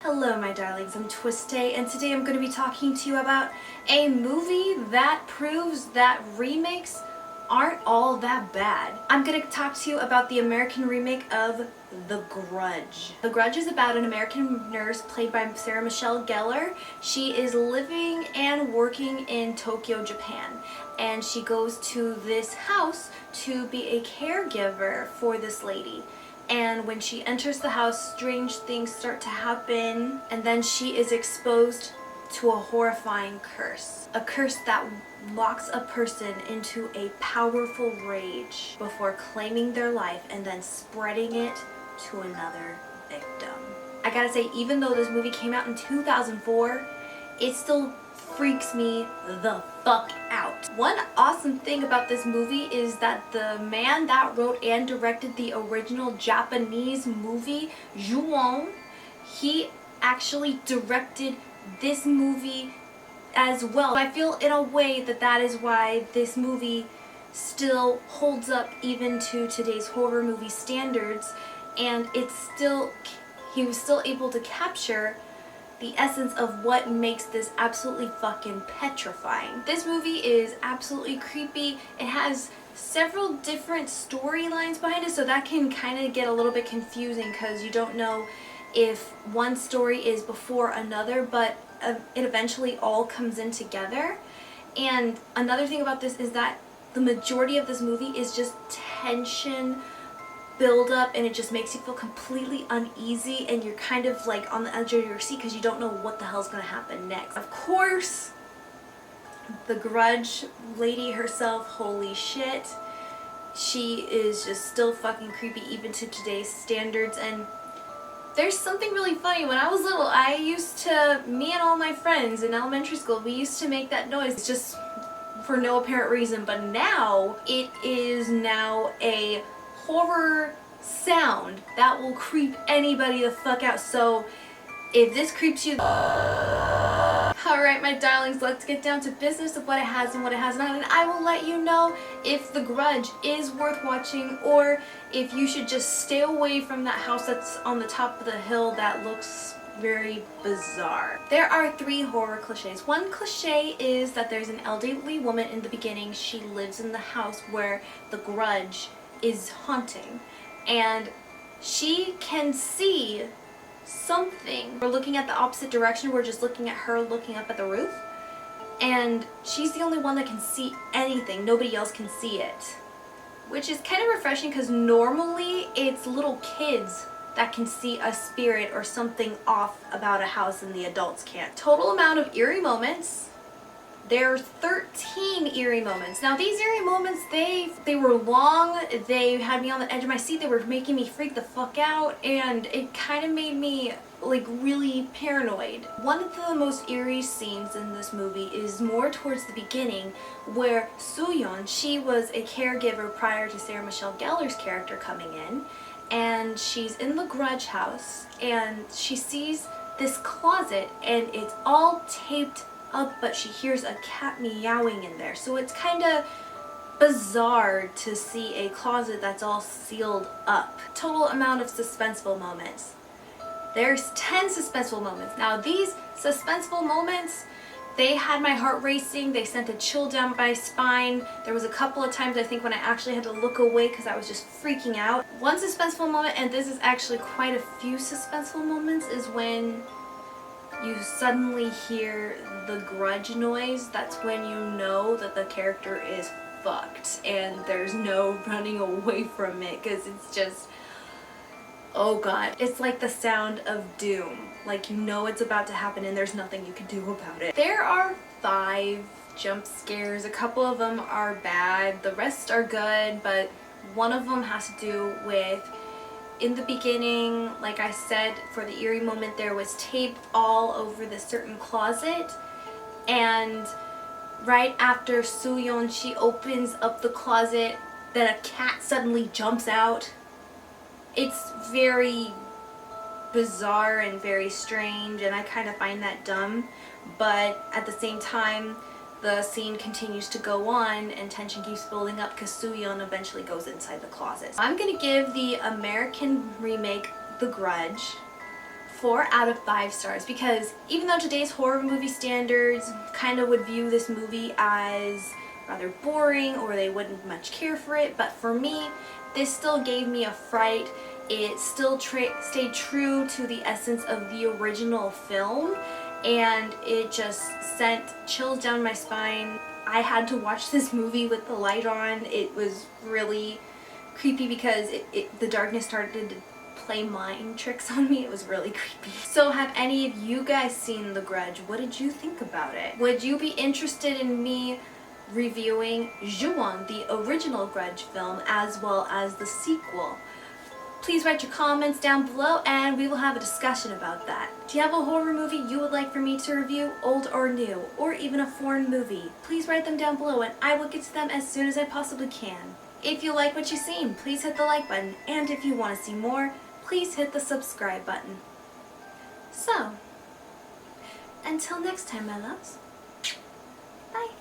Hello my darlings, I'm TwisTay, and today I'm going to be talking to you about a movie that proves that remakes aren't all that bad. I'm going to talk to you about the American remake of The Grudge. The Grudge is about an American nurse played by Sarah Michelle Gellar. She is living and working in Tokyo, Japan, and she goes to this house to be a caregiver for this lady. And when she enters the house, strange things start to happen, and then she is exposed to a horrifying curse. A curse that locks a person into a powerful rage before claiming their life and then spreading it to another victim. I gotta say, even though this movie came out in 2004, it still freaks me the fuck out. One awesome thing about this movie is that the man that wrote and directed the original Japanese movie, Ju-on, he actually directed this movie as well. I feel in a way that that is why this movie still holds up even to today's horror movie standards, and he was still able to capture the essence of what makes this absolutely fucking petrifying. This movie is absolutely creepy. It has several different storylines behind it, so that can kind of get a little bit confusing because you don't know if one story is before another, but it eventually all comes in together. And another thing about this is that the majority of this movie is just tension build up, and it just makes you feel completely uneasy, and you're kind of like on the edge of your seat because you don't know what the hell's gonna happen next. Of course, the Grudge lady herself, holy shit, she is just still fucking creepy even to today's standards. And there's something really funny. When I was little, me and all my friends in elementary school, we used to make that noise just for no apparent reason, but now it is now a horror sound that will creep anybody the fuck out. So if this creeps you, alright my darlings, let's get down to business of what it has and what it has not, and I will let you know if The Grudge is worth watching or if you should just stay away from that house that's on the top of the hill that looks very bizarre. There are 3 horror cliches. One cliche is that there's an elderly woman in the beginning. She lives in the house where The Grudge is haunting, and she can see something. We're looking at the opposite direction. We're just looking at her looking up at the roof, and she's the only one that can see anything. Nobody else can see it, which is kind of refreshing because normally it's little kids that can see a spirit or something off about a house and the adults can't. Total amount of eerie moments. There's 13 eerie moments. Now these eerie moments, they were long, they had me on the edge of my seat, they were making me freak the fuck out, and it kind of made me like really paranoid. One of the most eerie scenes in this movie is more towards the beginning, where Soo-yeon, she was a caregiver prior to Sarah Michelle Gellar's character coming in, and she's in the Grudge house, and she sees this closet, and it's all taped up, but she hears a cat meowing in there. So it's kind of bizarre to see a closet that's all sealed up. Total amount of suspenseful moments. There's 10 suspenseful moments. Now these suspenseful moments, they had my heart racing, they sent a chill down my spine. There was a couple of times I think when I actually had to look away because I was just freaking out. One suspenseful moment, and this is actually quite a few suspenseful moments, is when you suddenly hear the Grudge noise. That's when you know that the character is fucked and there's no running away from it, because it's just, oh god, it's like the sound of doom. Like, you know it's about to happen and there's nothing you can do about it. There are 5 jump scares. A couple of them are bad, the rest are good, but one of them has to do with, in the beginning, like I said, for the eerie moment, there was tape all over this certain closet, and right after Soo-yeon, she opens up the closet, then a cat suddenly jumps out. It's very bizarre and very strange, and I kind of find that dumb, but at the same time, the scene continues to go on and tension keeps building up because Soo-yeon eventually goes inside the closet. I'm going to give the American remake The Grudge 4 out of 5 stars because even though today's horror movie standards kind of would view this movie as rather boring or they wouldn't much care for it, but for me, this still gave me a fright. It still stayed true to the essence of the original film, and it just sent chills down my spine. I had to watch this movie with the light on. It was really creepy because the darkness started to play mind tricks on me. It was really creepy. So have any of you guys seen The Grudge? What did you think about it? Would you be interested in me reviewing Ju-on, the original Grudge film, as well as the sequel? Please write your comments down below and we will have a discussion about that. Do you have a horror movie you would like for me to review, old or new, or even a foreign movie? Please write them down below and I will get to them as soon as I possibly can. If you like what you've seen, please hit the like button, and if you want to see more, please hit the subscribe button. So, until next time, my loves. Bye.